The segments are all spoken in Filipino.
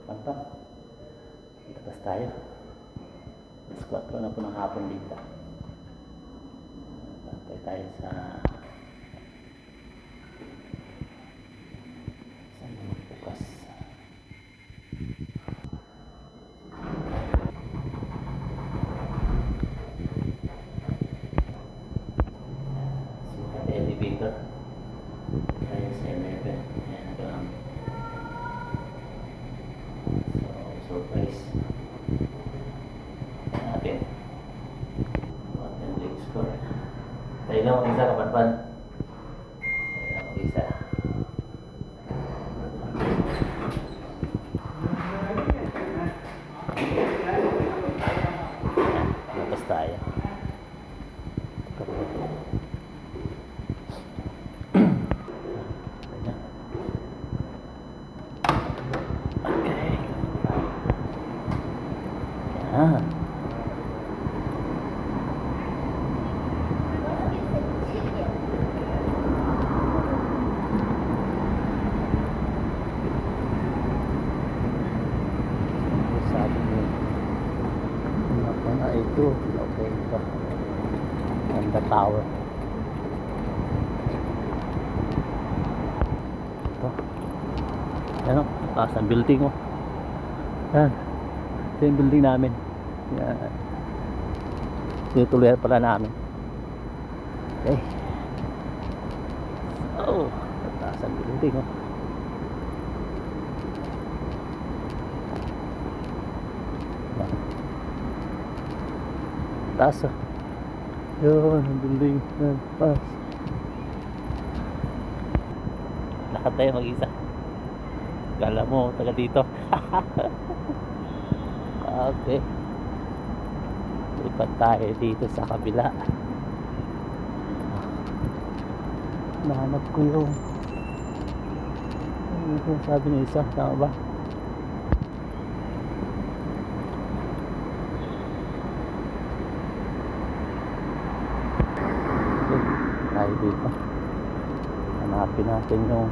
Pantang. Tapos tayo. Alas 4 na po ng hapon dito. Pantay tayo sa bukas. Sukat elevator. Tayo sa 11. Ayan ito lang. So, surprise. Natin. What can we explore? Tayo lang mag-isa kapanpan. Tayo lang mag-isa. Labas tayo. Okay. Yan. Sabi mo ako na ito. Okay ito. And the tower. Ito. Yan o. Taas ang building o. Yan. Ito yung building namin. Yan. Tinutuloyan pala namin. Okay. Oh. Taas ang building o. Taas o. Yun ang building. Yan. Taas. Lakad tayo mag-isa. Kala mo taga dito. Okay. Lipat tayo dito sa kabila. Nahanap ko yung ano yung sabi ng isa. Tama ba? Okay. Tayo dito. Hanapin natin yung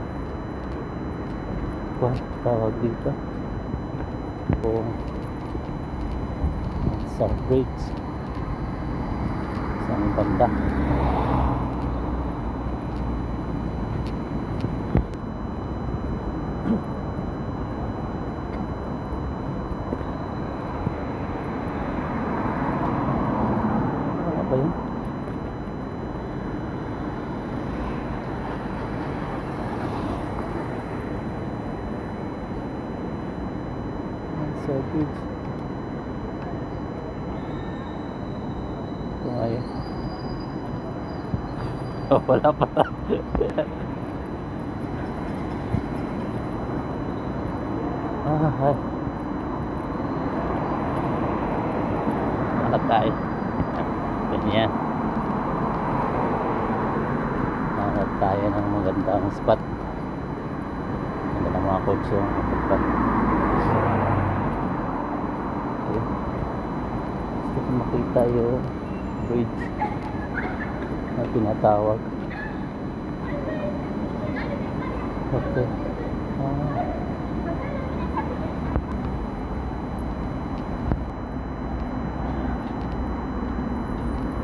tawag dito kung South Bridge isang banda. Ano ba yun? South Bridge. Ito nga yun. Oh, wala pa. Ay. Lakad tayo. Ganyan. Lakad tayo ng magandang spot. Ganda ng mga kotse yung kapagpan. Okay. Gusto ko makita yung bridge na tinatawag. Okay.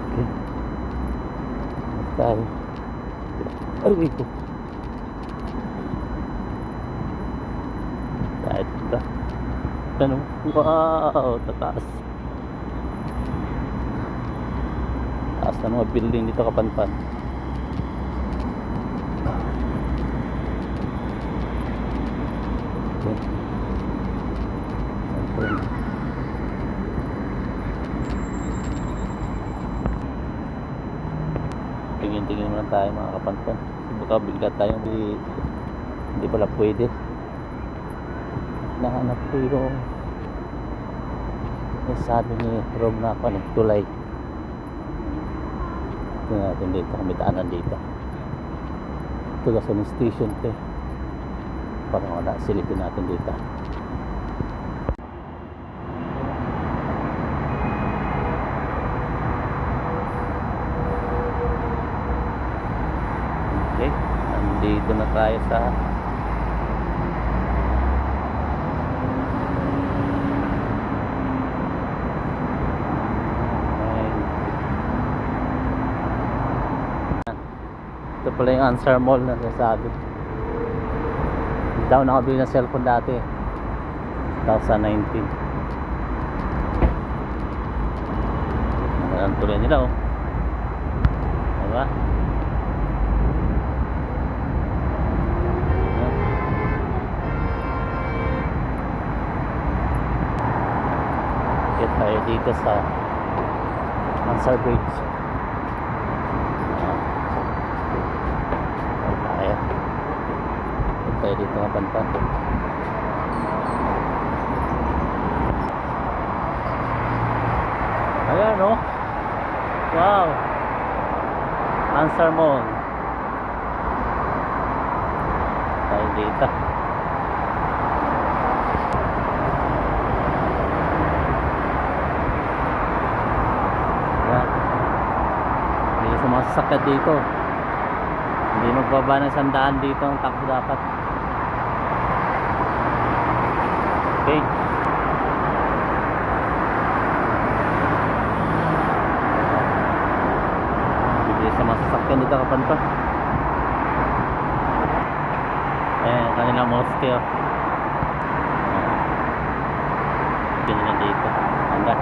Okay. Tayo. Ay, wait po. Tayo dito. Ano? Wow! Tataas. Taas na mga building dito kapanpan. Okay. Okay. Tingin-tingin muna tayo mga kapanpan. Baka bigla tayong hindi pala pwede. Nahanap ko yung sabi ni Rom na ako ng tulay. Tingnan natin dito, may daanan dito. Ito gasoline station ito. Parang wala, silipin natin dito. Okay, nandito na tayo sa Ito pala yung Ansar Mall na nasabi. Hindi ako nakabili ng cellphone dati. 2019. Ang tuloy nila oh. Diba? Get tayo dito sa Ansar Bridge. Tayo. Get tayo dito ng Panpan. Ayan oh. Wow. Ansar Mall. Tayo dito. Ayan. Hindi sa mga sasakyan dito. Hindi magbaba ng 100 dito ang takbo dapat. Okay. Sa mga sasakyan dito kapan pa. Ayan kanilang mosque oh. Ganyan dito. Handa.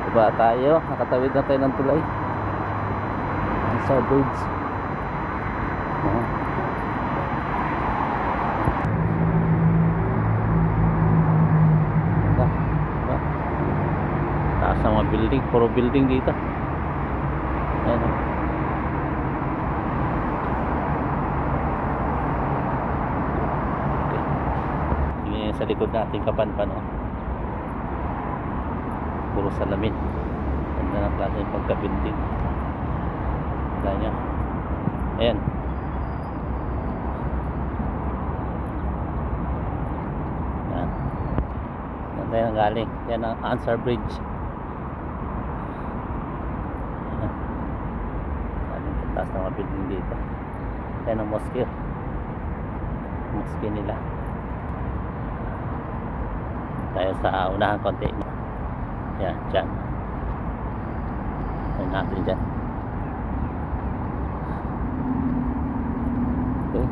Diba tayo? Nakatawid na tayo ng tulay. Ansar Bridge. Taas ng mga building, puro building dito. Ayan o. Okay. Tingnan sa likod natin Kapanpan o. Puro salamin. Ganda ng klase yung pagka-building. Wala niya. Ayan. Ayan. Yan tayo nang galing. Yan ang Ansar Bridge. Taas na mga building dito. Yan ang mosque. Mosque nila. Tayo sa unahan konti. Yan, dyan. Yan natin dyan. Okay.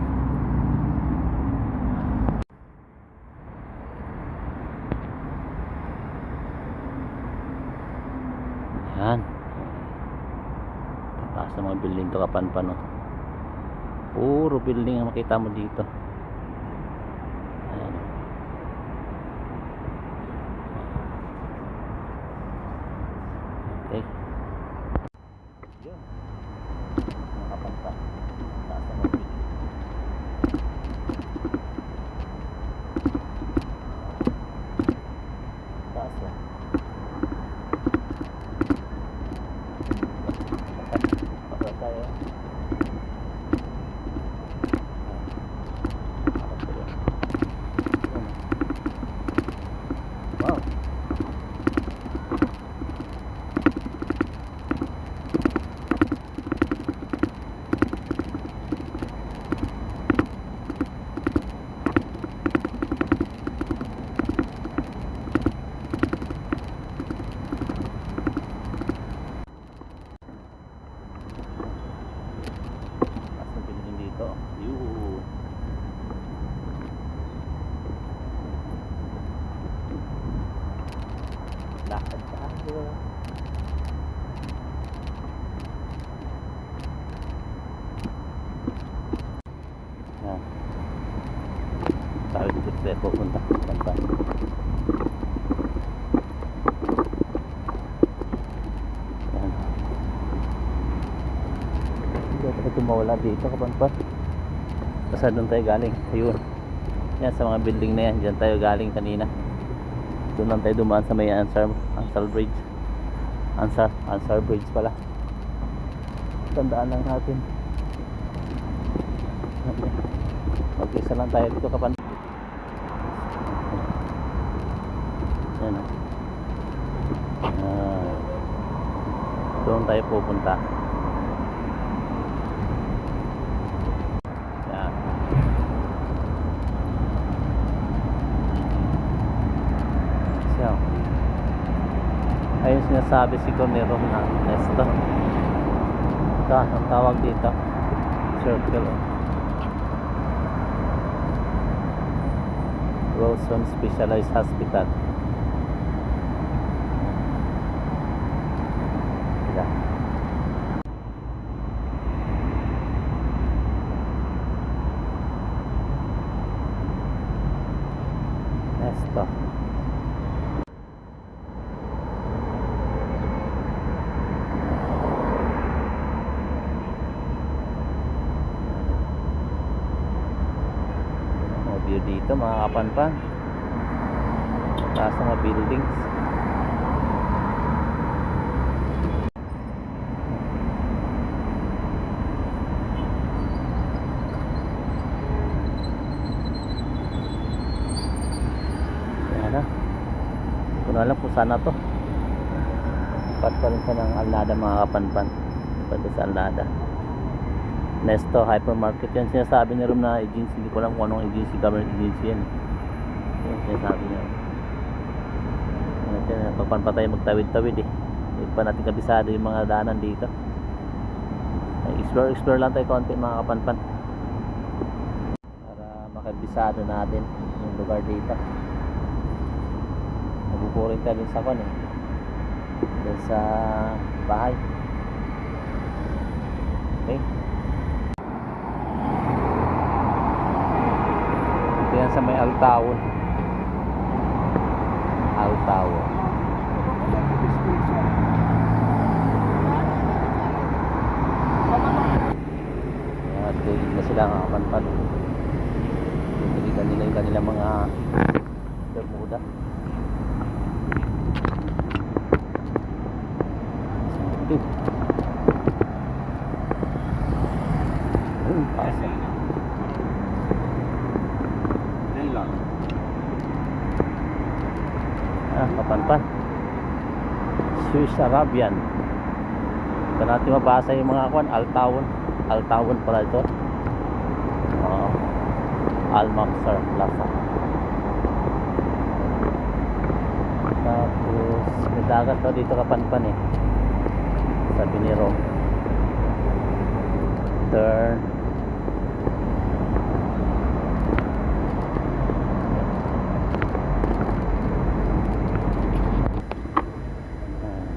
Yan. Taas ng mga building to Kapanpan oh. Puro building ang makita mo dito. Ayan. Okay. Yun. Mga Kapanpan. Taas ng mga building. Taas yan. Tayo. Wow. Lakad tayo. Yan. Sabi dito tayo pupunta. Pantan. Yan. Hindi tayo tumawala dito Kapanpan. Basta doon tayo galing. Ayun. Yan sa mga building na yan. Diyan tayo galing kanina. Doon lang tayo dumaan sa may Ansar Bridge. Ansar Bridge pala. Tandaan lang natin. Mag-isa lang tayo dito Kapan. Yan o. Doon tayo pupunta. Yan. So, ayun sinasabi siguro ni Rom na Nesto. Ang tawag dito, circle. Wilson Specialized Hospital. Sila. Esto. View dito mga kapanpan, taas ng mga buildings. Yan na, hindi ko na alam kung sana to. Pat pa rin sa ng Alnada mga kapanpan, pwede sa Alnada. Nesto Hypermarket, yan sinasabi ni Rom na agency. Hindi ko alam kung anong agency, government agency yan. Yan sinasabi niya. Papan pa tayo magtawid-tawid eh. Hindi pa natin kabisado yung mga daanan dito. Explore lang tayo konti mga kapanpan, para makabisado natin yung lugar dito. Nabuburin tayo dun sa kon eh, dun sa bahay. Okay, yan sa may Altawon. At tuloy na sila ng kapanpan. Tulitan nila yung kanilang mga bermuda. Pasa. Kapanpan, Swiss Arabian. Ito natin mabasa yung mga kwan. Altawon pala ito. Al-Mamsar Plaza. Tapos may dagat to dito kapanpan eh, sabi ni Rom. Turn.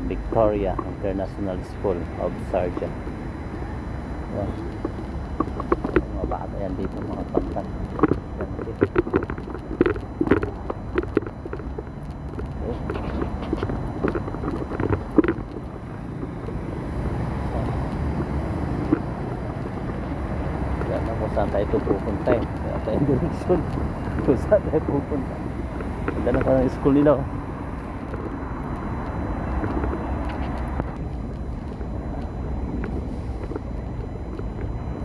Victoria International School of Sharjah. Yan. Mga bata yan dito, mga pagkat. Yan na kung saan tayo pupunta eh. Kaya tayo direksyon kung saan tayo pupunta. Ganda na parang school nila oh.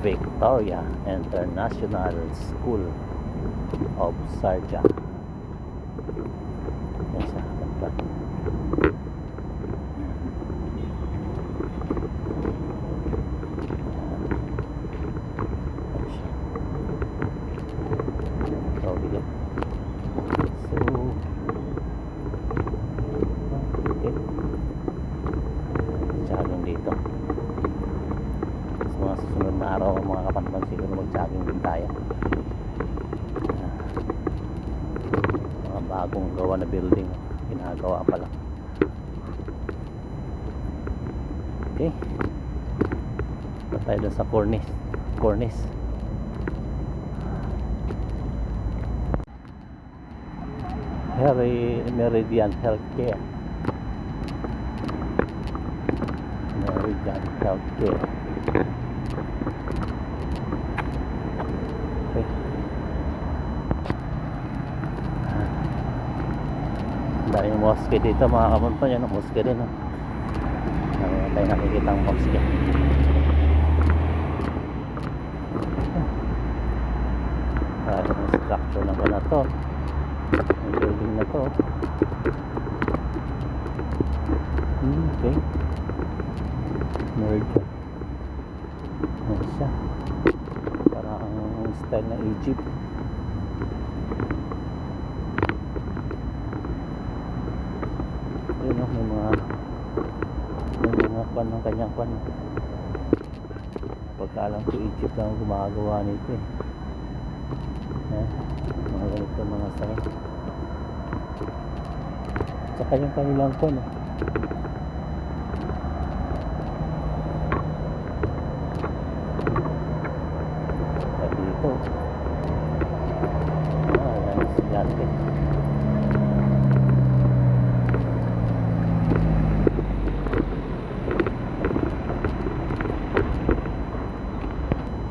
Victoria International School of Sharjah. Yan siya. Dito sa mga susunod na araw mga kapanpan, siguro mag-jogging din tayo. Mga bagong gawa na building, ginagawa pa lang. Okay, pa tayo dun sa cornice. Meridian Healthcare. Healthcare. Okay. Dahil yung mosque dito mga kapanpan, yan ang mosque rin. Naroon tayo nakikita ang mosque. Yung structure na ba na to, yung building na to. Okay, merge. Ayan siya, parang style na Egypt. Ayun o, may mga kwan ng kanyang kwan. pagkaalam ko Egypt lang ang gumagawa nito eh. Yan, mga ganito mga sign. Tsaka yung kanilang kon eh. At dito yan estudyante.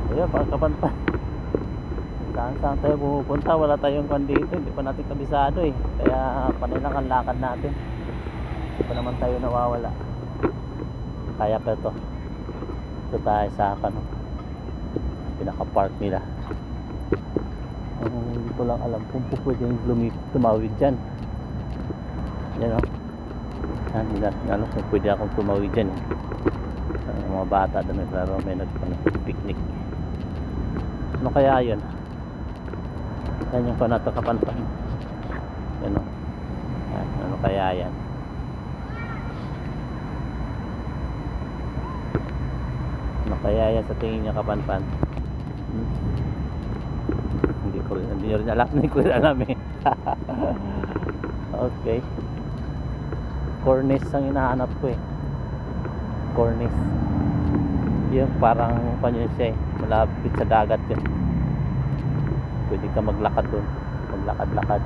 Ayan, pagkapanpan saan tayo pupunta, wala tayong kan dito, hindi pa natin kabisado eh, kaya panay lang ang lakad natin, hindi pa naman tayo nawawala. Kaya pa ito tayo sa pinaka park nila. Hindi ko lang alam kung pwedeng tumawid dyan. Yan o, yan, alam kung pwede akong tumawid dyan eh. Mga bata doon naglaro, may nagpicnic. Ano kaya yun? Yan yung panatakapanpan. Yan o. Yan, ano kaya yan? Ano kaya yan sa tingin niya kapanpan? Hindi ko rin alam. Hindi ko rin alam eh. Okay. Cornice ang hinahanap ko eh. Cornice. Yung parang panyo siya eh. Malapit sa dagat yun. Pwede ka maglakad doon, maglakad-lakad.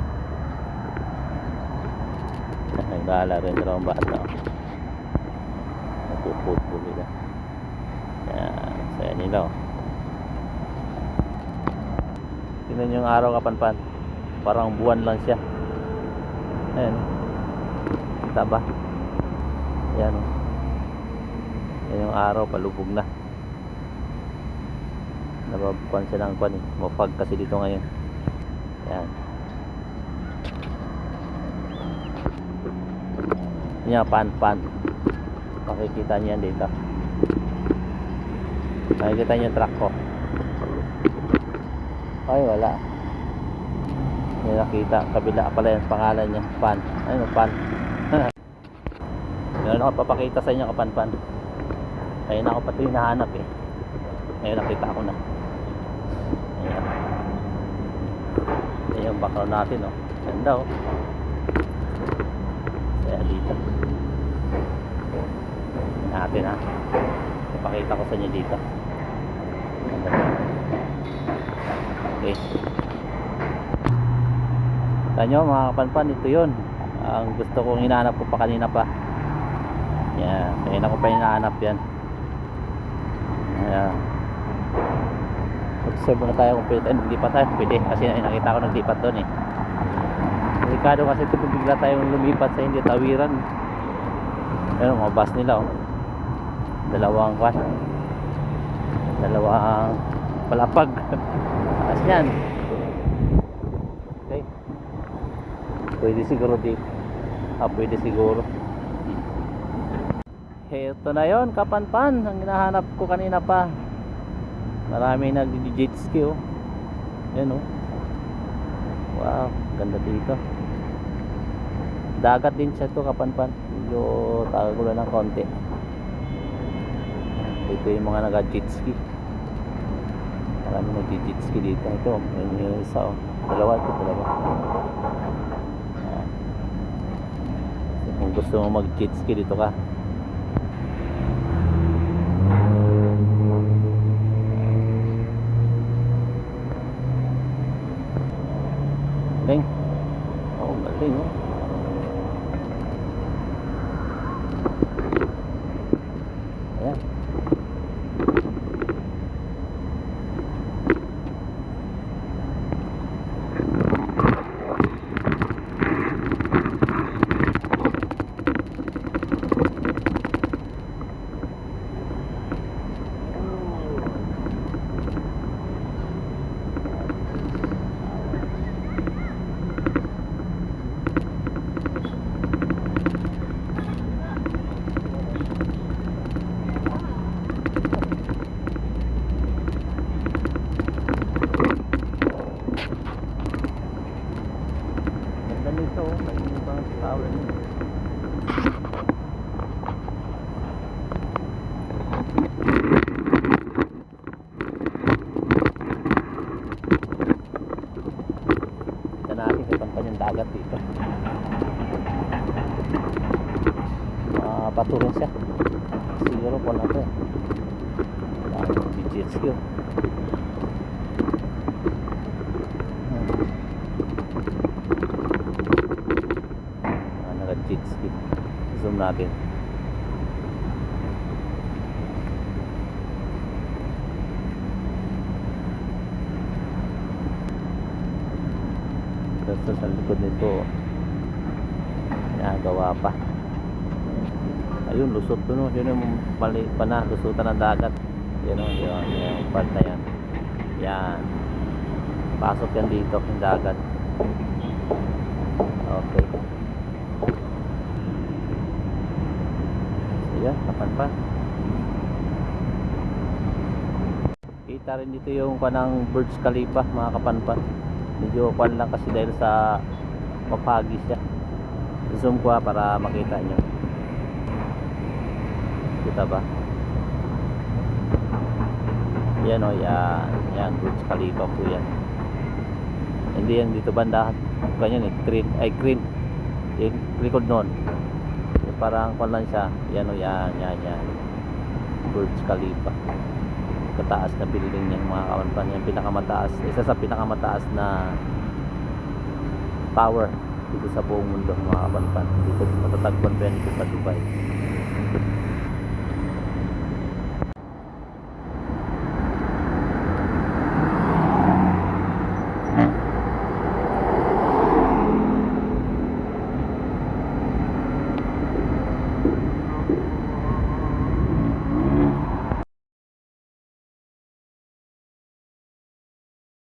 Naglalaro yung dalawang bata. Napuputpo nila. Yan, saya nila oh. Tingnan yung araw kapanpan, parang buwan lang siya. Ayan, kita ba? Yan oh. Yan yung araw, palubog na. Nababukan siya ng kwan eh. Mapag kasi dito ngayon. Yan. Yan, pan. Makikita niyan dito. Makikita niyo yung truck ko. Ay, wala. Yan nakita. Kabila pala yung pangalan niya. Pan. Ayun, pan. Meron ako papakita sa inyo kapan. Ayun ako pati hinahanap eh. Ngayon nakita ko na. Ayan. Ayan yung background natin oh. Ganda oh. Kaya dito natin ha. Ipakita ko sa inyo dito. Ganda. Okay. Kita nyo mga kapanpan, ito yun ang gusto kong hinahanap ko pa kanina pa. Yan. Kanina ko pa hinahanap yan. Ayan. Observe muna tayo kung pwede. Hindi pa tayo pwede kasi nakita ko naglipat doon eh. Delikado kasi ito kung bigla tayong lumipat sa hindi tawiran. Ayun mga bus nila oh. Dalawang palapag. Taas yan. Okay. Pwede siguro dito. Pwede siguro. Ito na yon kapanpan ang hinahanap ko kanina pa. Marami nag-jet ski oh. Yan oh. Wow, ganda dito. Dagat din siya to kapanpan. Medyo tagulan ng konti. Ito yung mga nag-jet ski. Marami nag-jet ski dito. Ito, yung isa oh. Dalawa. Kung gusto mo mag-jet ski dito ka. Galing. Galing oh. Ayan. Ganito, may ibang tower nito. dagat dito. Bato rin siya. Siguro po na to eh. Daming jet ski oh. Naka jet ski. Zoom natin. Tapos sa likod nito nagawa pa. Ayun, lusot doon, yun yung mali pa na, lusutan ng dagat. Yun o, yun, yung part na yan. Yan. Pasok yan dito, yung dagat. Okay. So yan, kapanpan. Kita rin dito yung kanang Burj Khalifa, mga kapanpan. Medyo pan lang kasi dahil sa mapagi siya. Zoom ko para makita nyo. Kita ba? Yan o, yan. Yan, Burj Khalifa po yan. Hindi yan dito banda. Ganyan eh, green. Yung likod nun. Yung parang kung lang siya. Yan o, yan. Burj Khalifa. Kataas na building yan mga kawanpan. Yan pinakamataas. Isa sa pinakamataas na tower dito sa buong mundo mga kawanpan. Dito matatagpuan pa yan dito sa Dubai.